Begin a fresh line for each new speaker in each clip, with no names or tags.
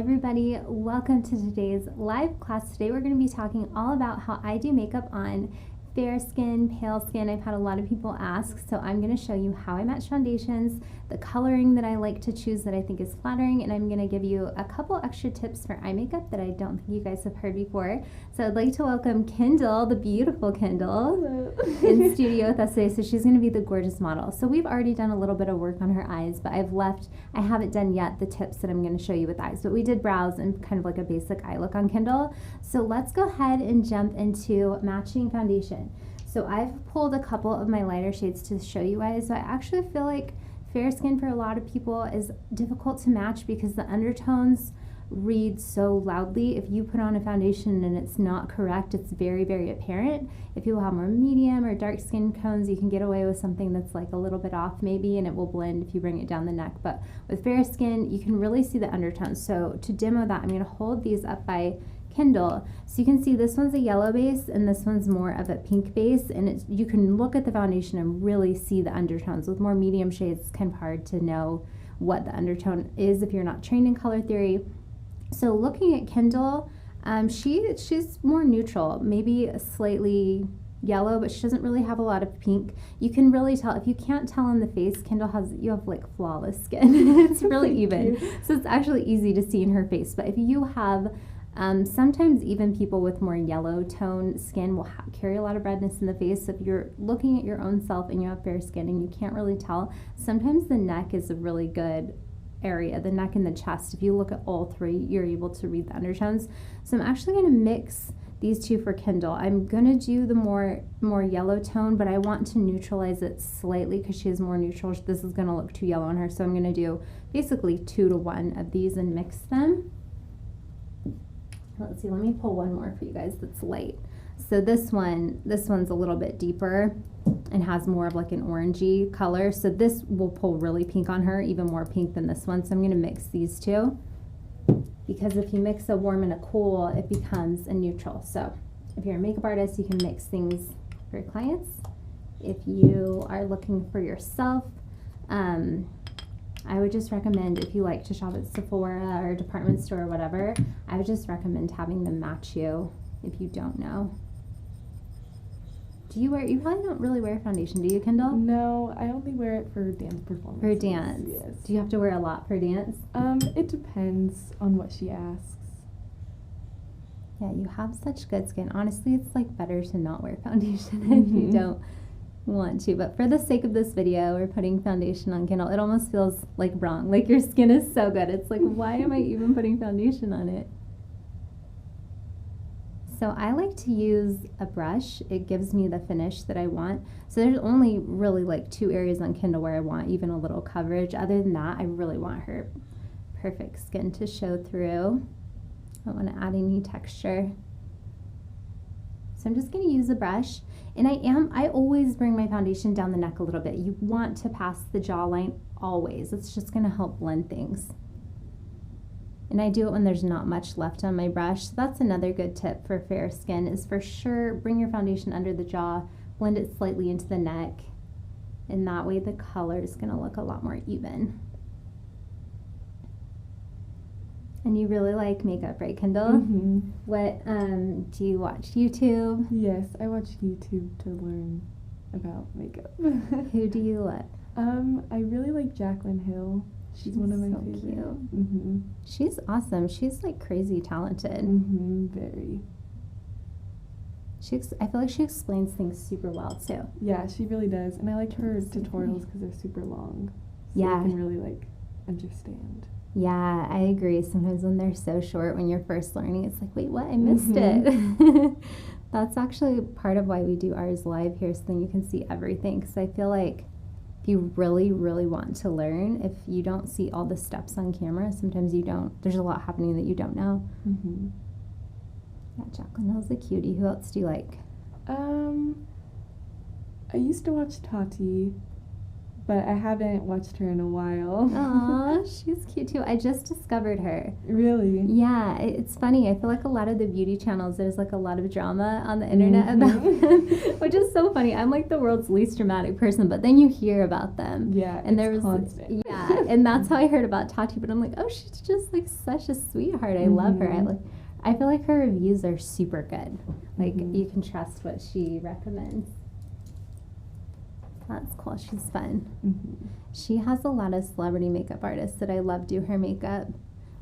everybody, welcome to today's live class. Today we're going to be talking all about how I do makeup on fair skin, pale skin. I've had a lot of people ask, so I'm going to show you how I match foundations, the coloring that I like to choose that I think is flattering, and I'm going to give you a couple extra tips for eye makeup that I don't think you guys have heard before. So I'd like to welcome Kendyl, the beautiful Kendyl, in studio with us today. So she's going to be the gorgeous model. So we've already done a little bit of work on her eyes, but I haven't done yet the tips that I'm going to show you with eyes, but we did brows and kind of like a basic eye look on Kendyl. So let's go ahead and jump into matching foundation. So I've pulled a couple of my lighter shades to show you guys. So I actually feel like fair skin for a lot of people is difficult to match because the undertones read so loudly. If you put on a foundation and it's not correct, it's very, very apparent. If you have more medium or dark skin tones, you can get away with something that's like a little bit off maybe, and it will blend if you bring it down the neck. But with fair skin, you can really see the undertones. So to demo that, I'm going to hold these up by Kendyl. So you can see this one's a yellow base and this one's more of a pink base, and you can look at the foundation and really see the undertones. With more medium shades, it's kind of hard to know what the undertone is if you're not trained in color theory. So looking at Kendyl, she's more neutral, maybe slightly yellow, but she doesn't really have a lot of pink. You can really tell. If you can't tell on the face, you have like flawless skin. It's really even. So it's actually easy to see in her face. But if you have sometimes even people with more yellow tone skin will carry a lot of redness in the face. So if you're looking at your own self and you have fair skin and you can't really tell, sometimes the neck is a really good area, the neck and the chest. If you look at all three, you're able to read the undertones. So I'm actually going to mix these two for Kendyl. I'm going to do the more yellow tone, but I want to neutralize it slightly because she is more neutral. This is going to look too yellow on her. So I'm going to do basically 2 to 1 of these and mix them. Let's see, let me pull one more for you guys that's light. So this one's a little bit deeper and has more of like an orangey color. So this will pull really pink on her, even more pink than this one. So I'm going to mix these two, because if you mix a warm and a cool, it becomes a neutral. So if you're a makeup artist, you can mix things for your clients. If you are looking for yourself, I would just recommend, if you like to shop at Sephora or department store or whatever, I would just recommend having them match you if you don't know. You probably don't really wear foundation, do you, Kendyl?
No, I only wear it for dance performances.
For dance?
Yes.
Do you have to wear a lot for dance?
It depends on what she asks.
Yeah, you have such good skin. Honestly, it's like better to not wear foundation if you don't want to, but for the sake of this video, we're putting foundation on Kendyl. It almost feels like wrong, like your skin is so good. It's like, why am I even putting foundation on it? So I like to use a brush. It gives me the finish that I want. So there's only really like 2 areas on Kendyl where I want even a little coverage. Other than that, I really want her perfect skin to show through. I don't want to add any texture. So I'm just going to use a brush. And I always bring my foundation down the neck a little bit. You want to pass the jawline always. It's just going to help blend things. And I do it when there's not much left on my brush. So that's another good tip for fair skin, is for sure bring your foundation under the jaw, blend it slightly into the neck, and that way the color is going to look a lot more even. And you really like makeup, right, Kendyl?
Mm-hmm.
What, do you watch YouTube?
Yes, I watch YouTube to learn about makeup.
Who do you like?
I really like Jaclyn Hill. She's one of my favorite.
Cute.
Mm-hmm.
She's awesome. She's like crazy talented.
Mm-hmm. Very.
I feel like she explains things super well too.
Yeah, she really does. And I like her tutorials because they're super long. So
Yeah.
you can really like understand.
Yeah, I agree. Sometimes when they're so short, when you're first learning, it's like, wait, what? I missed it. That's actually part of why we do ours live here, so then you can see everything. Because I feel like if you really, really want to learn, if you don't see all the steps on camera, sometimes you don't. There's a lot happening that you don't know.
Mm-hmm.
Yeah, Jaclyn Hill's a cutie. Who else do you like?
I used to watch Tati but I haven't watched her in a while.
Aw, she's cute too. I just discovered her.
Really?
Yeah, it's funny. I feel like a lot of the beauty channels, there's like a lot of drama on the internet about them, which is so funny. I'm like the world's least dramatic person, but then you hear about them.
Yeah,
and
it's
there was
constant.
Yeah, and that's how I heard about Tati. But I'm like, oh, she's just like such a sweetheart. I love her. I feel like her reviews are super good. Like you can trust what she recommends. That's cool. She's fun. She has a lot of celebrity makeup artists that I love do her makeup.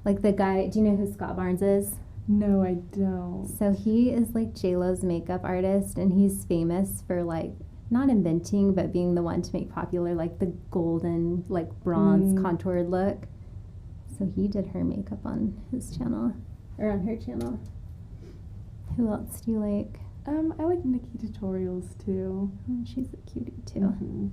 Like the guy, do you know who Scott Barnes is?
No, I don't.
So he is like J-Lo's makeup artist, and he's famous for like not inventing, but being the one to make popular like the golden, like bronze contoured look. So he did her makeup on his channel, or on her channel. Who else do you like?
I like Nikki Tutorials too.
Oh, she's a cutie too.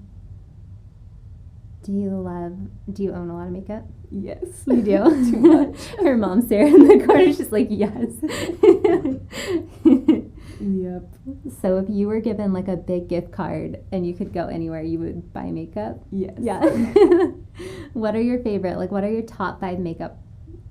Do you own a lot of makeup?
Yes.
You do?
Too much.
Her mom's there in the corner. She's like, yes.
Yep.
So if you were given like a big gift card and you could go anywhere, you would buy makeup?
Yes.
Yeah. What are your favorite? Like, what are your top 5 makeup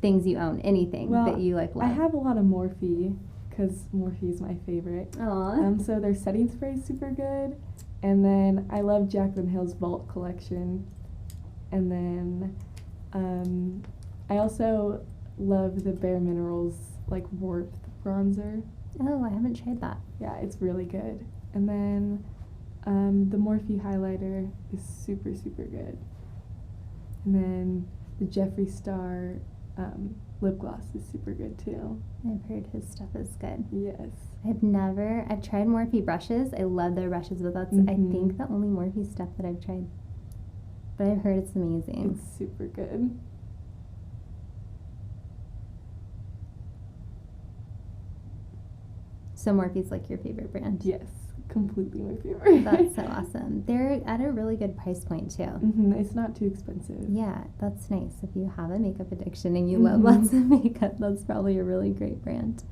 things you own? Anything that you like love?
I have a lot of Morphe because Morphe is my favorite.
Aww.
So their setting spray is super good. And then I love Jaclyn Hill's Vault collection. And then I also love the Bare Minerals like Warmth bronzer.
Oh, I haven't tried that.
Yeah, it's really good. And then the Morphe highlighter is super, super good. And then the Jeffree Star lip gloss is super good too.
I've heard his stuff is good.
Yes.
I've tried Morphe brushes. I love their brushes, but that's, I think, the only Morphe stuff that I've tried. But I've heard it's amazing.
It's super good.
So Morphe's like your favorite brand?
Yes, completely my favorite.
That's so awesome. They're at a really good price point too.
It's not too expensive.
Yeah, that's nice. If you have a makeup addiction and you love lots of makeup, that's probably a really great brand.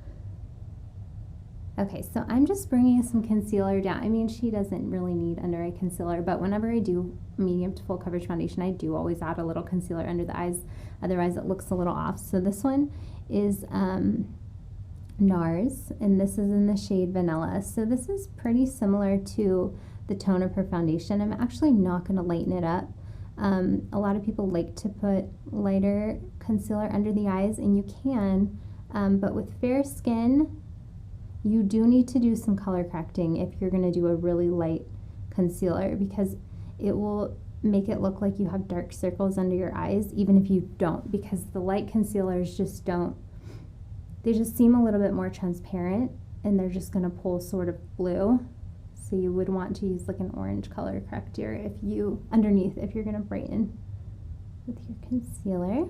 Okay, so I'm just bringing some concealer down. I mean, she doesn't really need under eye concealer, but whenever I do medium to full coverage foundation, I do always add a little concealer under the eyes. Otherwise, it looks a little off. So this one is NARS, and this is in the shade Vanilla. So this is pretty similar to the tone of her foundation. I'm actually not going to lighten it up. A lot of people like to put lighter concealer under the eyes, and you can, but with fair skin, you do need to do some color correcting if you're going to do a really light concealer, because it will make it look like you have dark circles under your eyes, even if you don't, because the light concealers just don't. They just seem a little bit more transparent, and they're just going to pull sort of blue. So you would want to use like an orange color corrector if you're going to brighten with your concealer.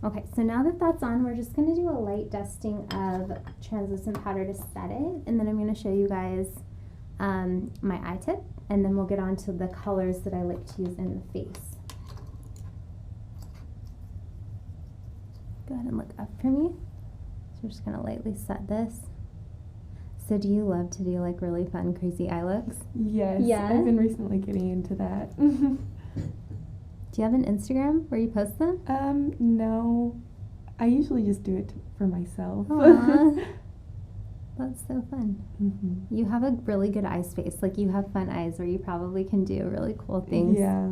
Okay, so now that that's on, we're just going to do a light dusting of translucent powder to set it, and then I'm going to show you guys my eye tip, and then we'll get on to the colors that I like to use in the face. Go ahead and look up for me. So we're just going to lightly set this. So do you love to do like really fun, crazy eye looks?
Yes.
Yeah?
I've been recently getting into that.
Do you have an Instagram where you post them?
No. I usually just do it for myself.
Aww. That's so fun. You have a really good eye space. Like, you have fun eyes where you probably can do really cool things.
Yeah.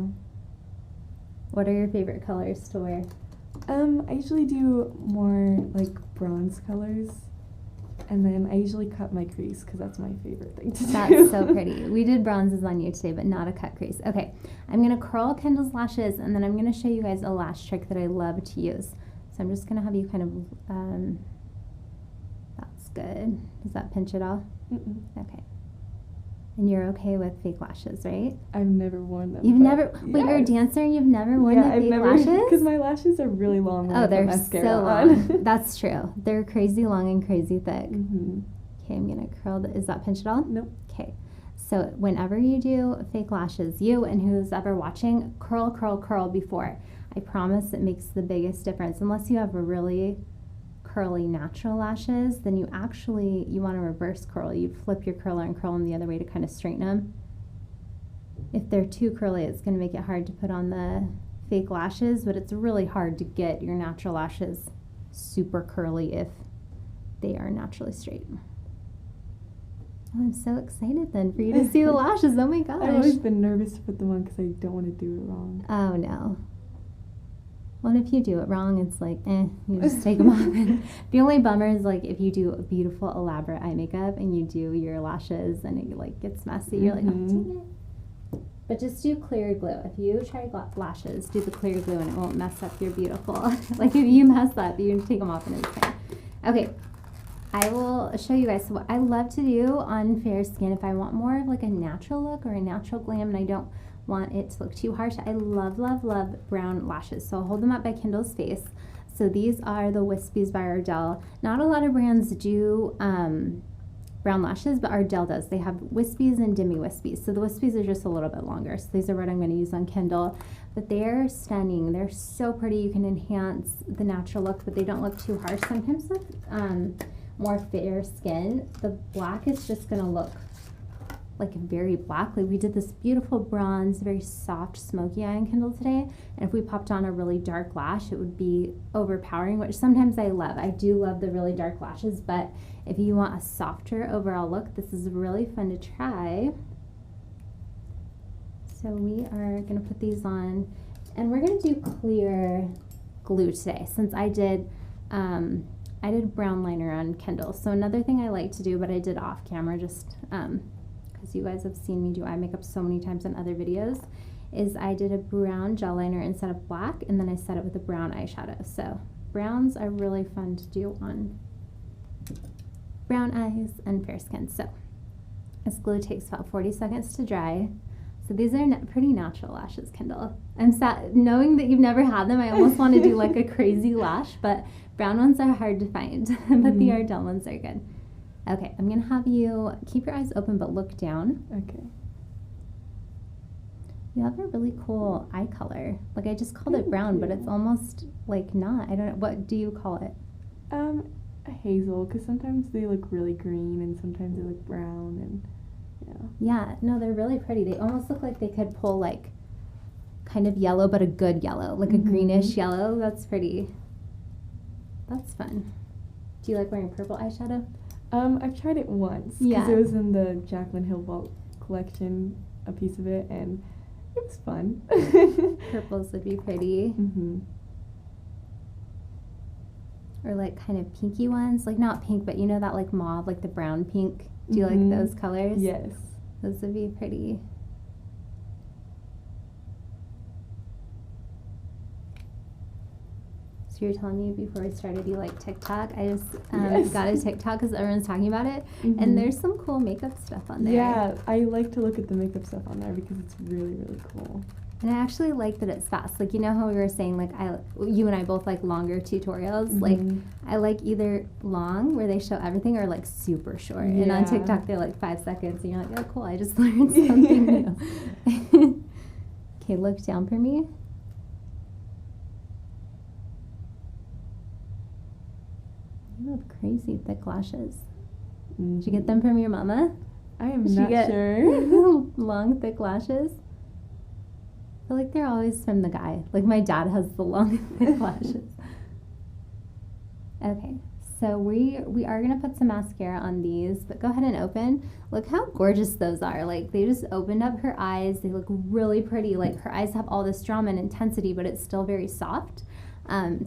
What are your favorite colors to wear?
I usually do more like bronze colors, and then I usually cut my crease because that's my favorite thing to do.
That's so pretty. We did bronzes on you today, but not a cut crease. Okay, I'm going to curl Kendall's lashes, and then I'm going to show you guys a lash trick that I love to use. So I'm just going to have you kind of, that's good. Does that pinch at all? Okay. And you're okay with fake lashes, right?
I've never worn them.
You've never, but you're a dancer and you've never worn the fake lashes?
Because my lashes are really long.
Oh, they're so long. That's true. They're crazy long and crazy thick. Okay, I'm going to curl is that pinch at all?
Nope.
Okay. So whenever you do fake lashes, you and who's ever watching, curl, curl, curl before. I promise it makes the biggest difference. Unless you have a really curly natural lashes, then you want to reverse curl. You'd flip your curler and curl them the other way to kind of straighten them. if they're too curly, it's going to make it hard to put on the fake lashes, but it's really hard to get your natural lashes super curly if they are naturally straight. Oh, I'm so excited then for you to see the lashes. Oh my gosh.
I've always been nervous to put them on because I don't want to do it wrong.
Oh no. Well, if you do it wrong, it's like, you just take them off. And the only bummer is like if you do a beautiful elaborate eye makeup and you do your lashes and it like gets messy, you're like, oh, dang it. But just do clear glue. If you try lashes, do the clear glue and it won't mess up your beautiful. Like if you mess up, you can take them off and it's fine. Okay, I will show you guys. So what I love to do on fair skin, if I want more of like a natural look or a natural glam and I don't want it to look too harsh, I love, love, love brown lashes. So I'll hold them up by Kendyl's Face. So these are the Wispies by Ardell. Not a lot of brands do brown lashes, but Ardell does. They have Wispies and demi Wispies. So the Wispies are just a little bit longer. So these are what I'm going to use on Kendyl. But they're stunning. They're so pretty. You can enhance the natural look, but they don't look too harsh. Sometimes with more fair skin, the black is just going to look like very black. Like we did this beautiful bronze, very soft, smoky eye on Kendyl today. And if we popped on a really dark lash, it would be overpowering, which sometimes I love. I do love the really dark lashes, but if you want a softer overall look, this is really fun to try. So we are gonna put these on and we're gonna do clear glue today since I did brown liner on Kendyl. So another thing I like to do, but I did off camera just because you guys have seen me do eye makeup so many times in other videos, is I did a brown gel liner instead of black and then I set it with a brown eyeshadow. So browns are really fun to do on brown eyes and fair skin. So this glue takes about 40 seconds to dry. So these are pretty natural lashes, Kendyl. I'm sad knowing that you've never had them. I almost want to do like a crazy lash, but brown ones are hard to find, but the Ardell ones are good. Okay, I'm gonna have you keep your eyes open but look down.
Okay.
You have a really cool eye color. Like I just called it brown, but it's almost like not. I don't know. What do you call it?
A hazel, because sometimes they look really green and sometimes they look brown and
Yeah, no, they're really pretty. They almost look like they could pull like kind of yellow, but a good yellow, like a greenish yellow. That's pretty. That's fun. Do you like wearing purple eyeshadow?
I've tried it once because it was in the Jaclyn Hill Vault collection, a piece of it, and it was fun.
Purples would be pretty. Or like kind of pinky ones, like not pink, but you know that like mauve, like the brown pink. Do you like those colors?
Yes.
Those would be pretty. So you're telling me before we started you like TikTok. I just got a TikTok because everyone's talking about it. And there's some cool makeup stuff on there.
Yeah, I like to look at the makeup stuff on there because it's really, really cool.
And I actually like that it's fast. Like, you know how we were saying, like, you and I both like longer tutorials? Like, I like either long, where they show everything, or, like, super short. And on TikTok, they're, like, 5 seconds, and you're like, oh, cool, I just learned something new. Okay, look down for me. You have crazy thick lashes. Did you get them from your mama?
I am not sure.
Long, thick lashes? I feel like they're always from the guy. Like my dad has the long thick lashes. Okay, so we are gonna put some mascara on these, but go ahead and open. Look how gorgeous those are. Like they just opened up her eyes. They look really pretty. Like her eyes have all this drama and intensity, but it's still very soft.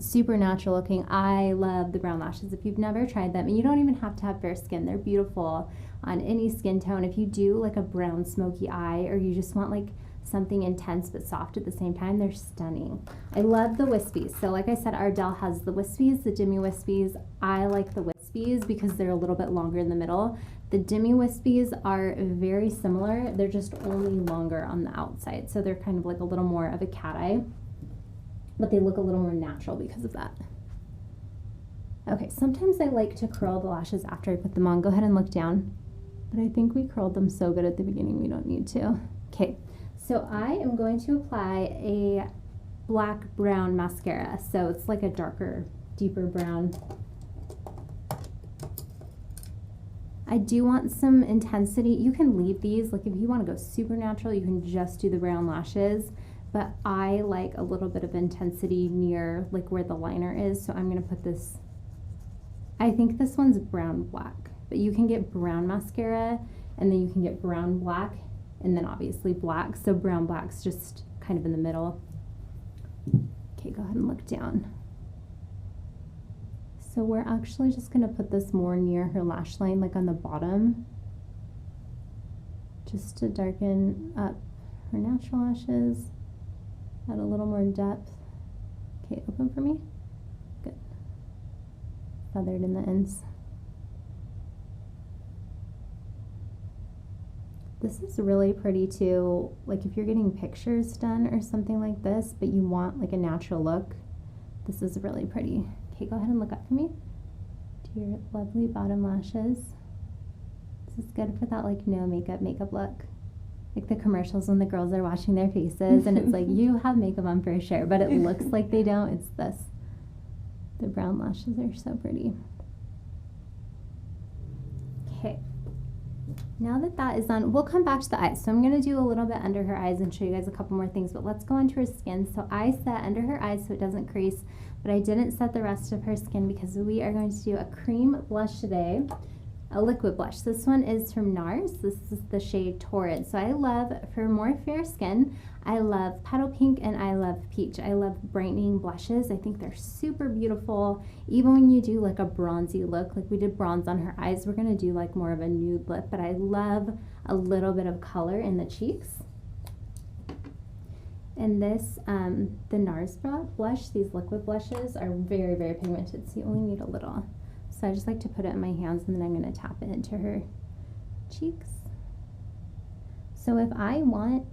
Super natural looking. I love the brown lashes. If you've never tried them, and you don't even have to have fair skin, they're beautiful on any skin tone. If you do like a brown smoky eye, or you just want like something intense but soft at the same time, they're stunning. I love the Wispies. So like I said, Ardell has the Wispies, the demi Wispies. I like the Wispies because they're a little bit longer in the middle. The demi Wispies are very similar. They're just only longer on the outside. So they're kind of like a little more of a cat eye, but they look a little more natural because of that. Okay, sometimes I like to curl the lashes after I put them on. Go ahead and look down. But I think we curled them so good at the beginning, we don't need to. Okay. So I am going to apply a black brown mascara. So it's like a darker, deeper brown. I do want some intensity. You can leave these, like if you want to go super natural, you can just do the brown lashes, but I like a little bit of intensity near like where the liner is, so I'm going to put this, I think this one's brown black, but you can get brown mascara, and then you can get brown black, and then obviously black, so brown black's just kind of in the middle. Okay, go ahead and look down. So we're actually just going to put this more near her lash line, like on the bottom, just to darken up her natural lashes, add a little more depth. Okay, open for me. Good. Feathered in the ends. This is really pretty too, like if you're getting pictures done or something like this, but you want like a natural look, this is really pretty. Okay, go ahead and look up for me to your lovely bottom lashes. This is good for that like no makeup look. Like the commercials when the girls are washing their faces and it's like, you have makeup on for sure, but it looks like they don't. It's this. The brown lashes are so pretty. Okay. Now that that is done, we'll come back to the eyes. So I'm going to do a little bit under her eyes and show you guys a couple more things, but let's go on to her skin. So I set under her eyes so it doesn't crease, but I didn't set the rest of her skin because we are going to do a cream blush today, a liquid blush. This one is from NARS. This is the shade Torrid. So I love, for more fair skin, I love Petal Pink and I love Peach. I love brightening blushes. I think they're super beautiful. Even when you do like a bronzy look, like we did bronze on her eyes, we're going to do like more of a nude lip, but I love a little bit of color in the cheeks. And this, the NARS blush, these liquid blushes are very, very pigmented, so you only need a little. So I just like to put it in my hands and then I'm going to tap it into her cheeks. So if I want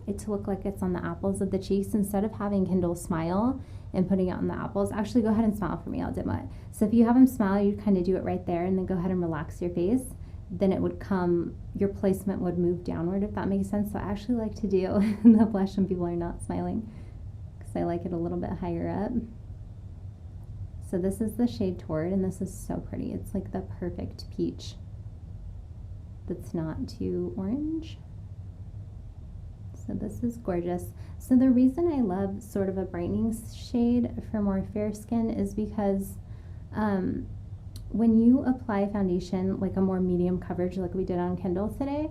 it to look like it's on the apples of the cheeks, instead of having Kendyl smile and putting it on the apples, actually go ahead and smile for me, I'll demo it. So if you have him smile, you kind of do it right there and then go ahead and relax your face. Then it would come, your placement would move downward, if that makes sense. So I actually like to do the blush when people are not smiling because I like it a little bit higher up. So this is the shade Torrid, and this is so pretty. It's like the perfect peach that's not too orange. So this is gorgeous. So the reason I love sort of a brightening shade for more fair skin is because when you apply foundation, like a more medium coverage like we did on Kendyl today,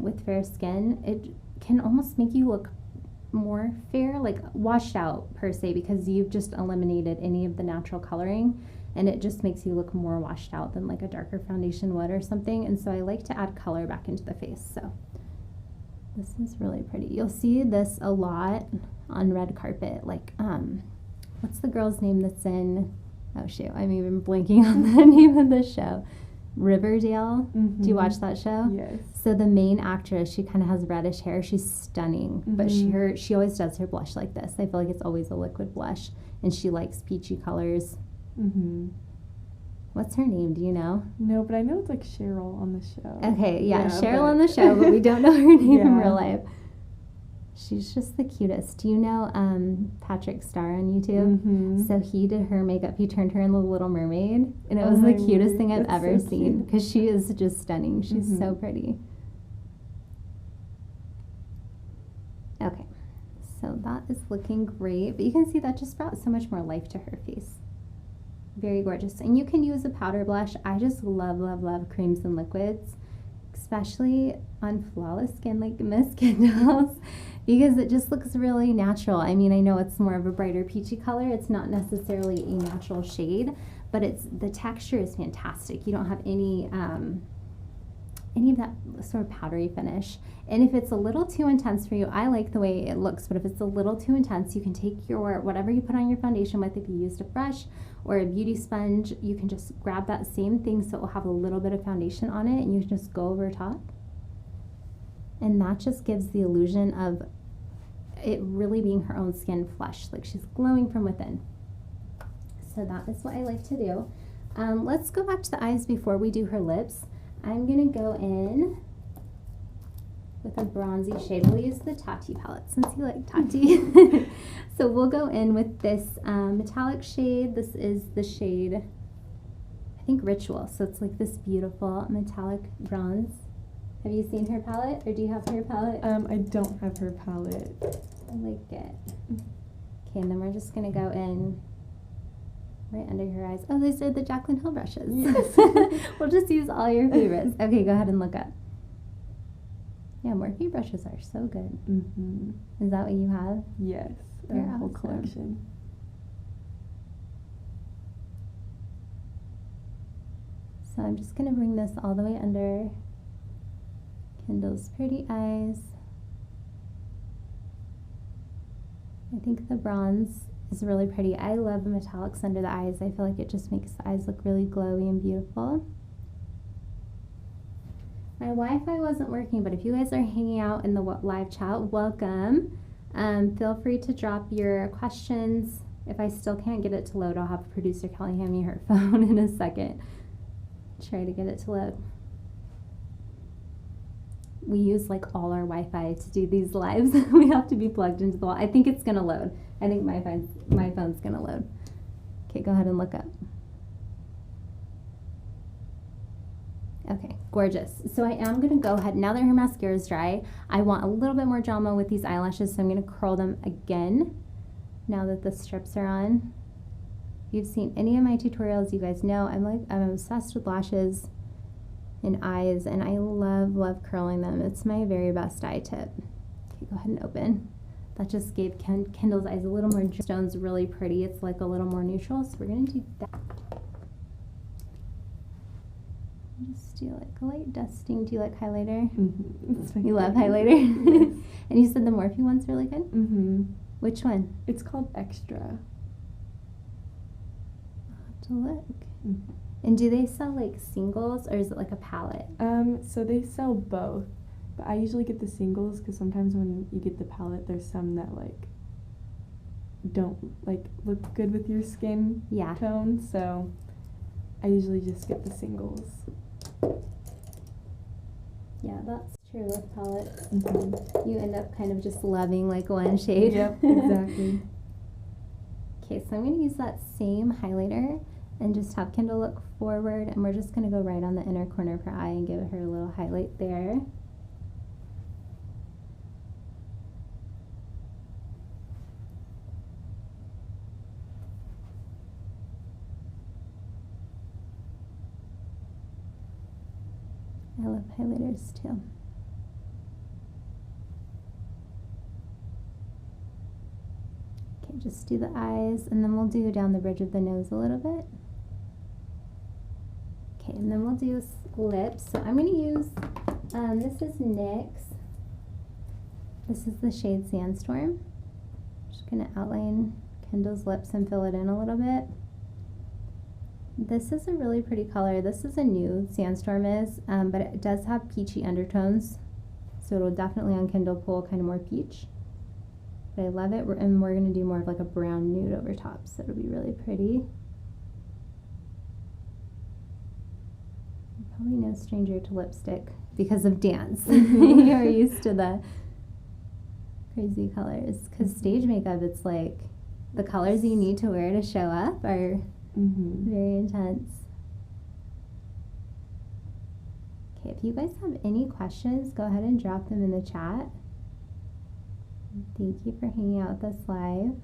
with fair skin, it can almost make you look more fair, like washed out per se, because you've just eliminated any of the natural coloring and it just makes you look more washed out than like a darker foundation would or something. And so I like to add color back into the face. So this is really pretty. You'll see this a lot on red carpet, like what's the girl's name that's in, oh shoot, I'm even blanking on the name of the show, Riverdale. Mm-hmm. Do you watch that show?
Yes.
So the main actress, she kind of has reddish hair. She's stunning, but she always does her blush like this. I feel like it's always a liquid blush, and she likes peachy colors. What's her name? Do you know?
No, but I know it's like Cheryl on the show.
Okay, yeah, Cheryl on the show, but we don't know her name in real life. She's just the cutest. Do you know Patrick Starr on YouTube? So he did her makeup. He turned her into the Little Mermaid, and it was the cutest thing I've ever seen because she is just stunning. She's so pretty. Okay, so that is looking great, but you can see that just brought so much more life to her face. Very gorgeous. And you can use a powder blush. I just love, love, love creams and liquids, especially on flawless skin like Miss Kendyl's, because it just looks really natural. I mean, I know it's more of a brighter peachy color. It's not necessarily a natural shade, but the texture is fantastic. You don't have any of that sort of powdery finish. And if it's a little too intense for you, I like the way it looks, but if it's a little too intense, you can take your, whatever you put on your foundation with, if you used a brush or a beauty sponge, you can just grab that same thing so it will have a little bit of foundation on it, and you can just go over top. And that just gives the illusion of it really being her own skin flush, like she's glowing from within. So that is what I like to do. Let's go back to the eyes before we do her lips. I'm gonna go in with a bronzy shade. We'll use the Tati palette since you like Tati. So we'll go in with this metallic shade. This is the shade I think Ritual. So it's like this beautiful metallic bronze. Have you seen her palette, or do you have her palette?
I don't have her palette.
I like it. Okay, and then we're just gonna go in right under her eyes. Oh, these are the Jaclyn Hill brushes.
Yes.
We'll just use all your favorites. Okay, go ahead and look up. Yeah, Morphe brushes are so good.
Mm-hmm.
Is that what you have?
Yes,
They're
our whole
awesome.
collection.
So I'm just gonna bring this all the way under Kendyl's pretty eyes. I think the bronze is really pretty. I love the metallics under the eyes. I feel like it just makes the eyes look really glowy and beautiful. My Wi-Fi wasn't working, but if you guys are hanging out in the live chat, welcome. Feel free to drop your questions. If I still can't get it to load, I'll have producer Kelly hand me her phone in a second. Try to get it to load. We use like all our Wi-Fi to do these lives. We have to be plugged into the wall. I think it's gonna load. I think my phone's gonna load. Okay, go ahead and look up. Okay, gorgeous. So I am gonna go ahead, now that her mascara is dry, I want a little bit more drama with these eyelashes, so I'm gonna curl them again now that the strips are on. If you've seen any of my tutorials, you guys know I'm obsessed with lashes and eyes, and I love curling them. It's my very best eye tip. Okay, go ahead and open. That just gave Kendyl's eyes a little more. Stone's really pretty. It's like a little more neutral, so we're gonna do that. Just do like a light dusting. Do you like highlighter?
Mm-hmm.
You love highlighter? Yes. And you said the Morphe one's really good?
Mm-hmm.
Which one?
It's called Extra.
I'll have to look.
Mm-hmm.
And do they sell like singles, or is it like a palette?
So they sell both, but I usually get the singles because sometimes when you get the palette, there's some that like don't like look good with your skin tone. So I usually just get the singles.
Yeah, that's true with palettes.
Mm-hmm.
You end up kind of just loving like one shade.
Yep, exactly.
Okay, so I'm going to use that same highlighter and just have Kendyl look forward, and we're just going to go right on the inner corner of her eye and give her a little highlight there. I love highlighters too. Okay, just do the eyes, and then we'll do down the bridge of the nose a little bit. Okay, and then we'll do lips. So I'm going to use, this is NYX. This is the shade Sandstorm. Just going to outline Kendyl's lips and fill it in a little bit. This is a really pretty color. This is a nude, Sandstorm is, but it does have peachy undertones, so it'll definitely on Kendyl pull kind of more peach. But I love it, and we're going to do more of like a brown nude over top, so it'll be really pretty. I'm probably no stranger to lipstick because of dance. You're used to the crazy colors, because stage makeup, it's like the colors you need to wear to show up are very intense. Okay, if you guys have any questions, go ahead and drop them in the chat. Thank you for hanging out with us live.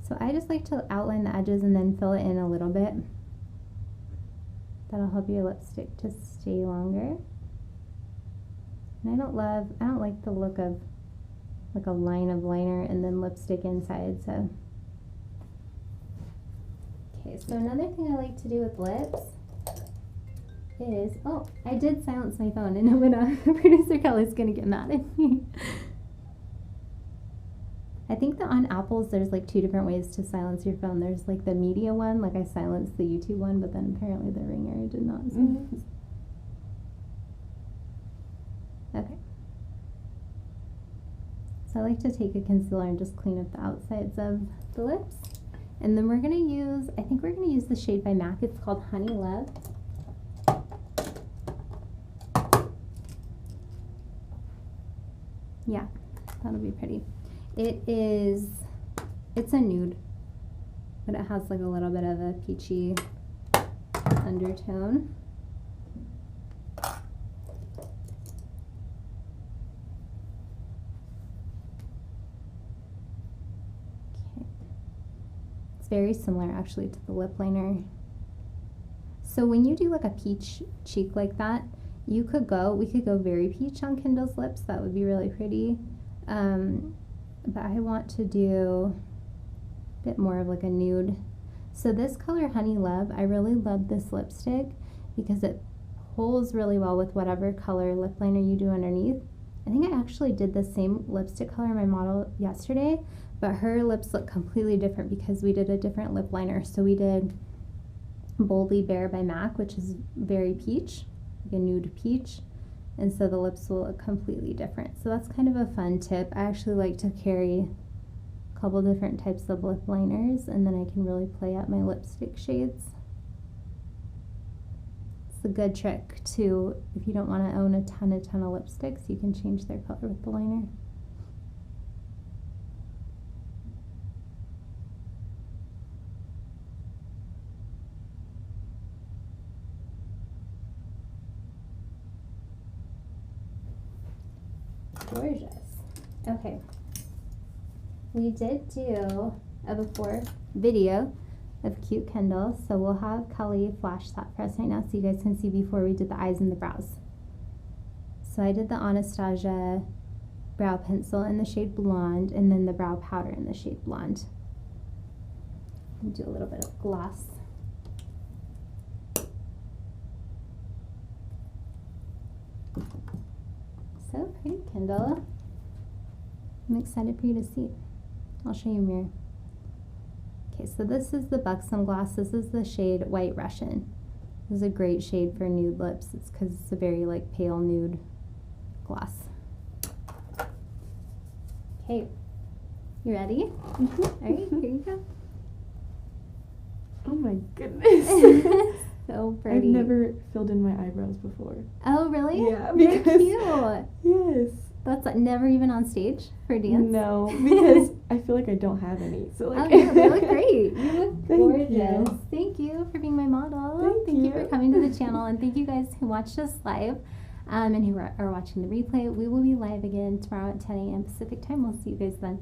So I just like to outline the edges and then fill it in a little bit. That'll help your lipstick to stay longer. And I don't like the look of like a line of liner and then lipstick inside, so. Okay, so another thing I like to do with lips is, oh, I did silence my phone and it went off. Producer Kelly's gonna get mad at me. I think that on Apples there's like 2 different ways to silence your phone. There's like the media one, like I silenced the YouTube one, but then apparently the ringer did not silence. Okay. So I like to take a concealer and just clean up the outsides of the lips. And then we're gonna use, I think we're gonna use the shade by MAC. It's called Honeylove. Yeah, that'll be pretty. It's a nude. but it has like a little bit of a peachy undertone. It's very similar actually to the lip liner. So when you do like a peach cheek like that, we could go very peach on Kendyl's lips. That would be really pretty. But I want to do a bit more of like a nude. So this color Honeylove, I really love this lipstick because it pulls really well with whatever color lip liner you do underneath. I think I actually did the same lipstick color in my model yesterday, but her lips look completely different because we did a different lip liner. So we did Boldly Bare by MAC, which is very peach, like a nude peach, and so the lips will look completely different. So that's kind of a fun tip. I actually like to carry a couple different types of lip liners, and then I can really play out my lipstick shades. It's a good trick too. If you don't want to own a ton of lipsticks, you can change their color with the liner. Gorgeous. Okay. We did do a before video of cute Kendyl, so we'll have Kelly flash that for us right now so you guys can see before we did the eyes and the brows. So I did the Anastasia brow pencil in the shade Blonde and then the brow powder in the shade Blonde. And do a little bit of gloss. So pretty, Kendyl. I'm excited for you to see. I'll show you a mirror. Okay, so this is the Buxom gloss. This is the shade White Russian. This is a great shade for nude lips. It's because it's a very like pale nude gloss. Okay, you ready? Mm-hmm. All right, here you go.
Oh my goodness.
So pretty.
I've never filled in my eyebrows before.
Oh, really?
Yeah,
They're
because
cute.
Yes.
That's like never even on stage for dance?
No, because I feel like I don't have any. So like,
oh, no, they look great. You look
Thank
gorgeous.
you.
Thank you for being my model.
Thank
you
you.
for coming to the channel, and thank you guys who watched us live and who are watching the replay. We will be live again tomorrow at 10 a.m. Pacific time. We'll see you guys then.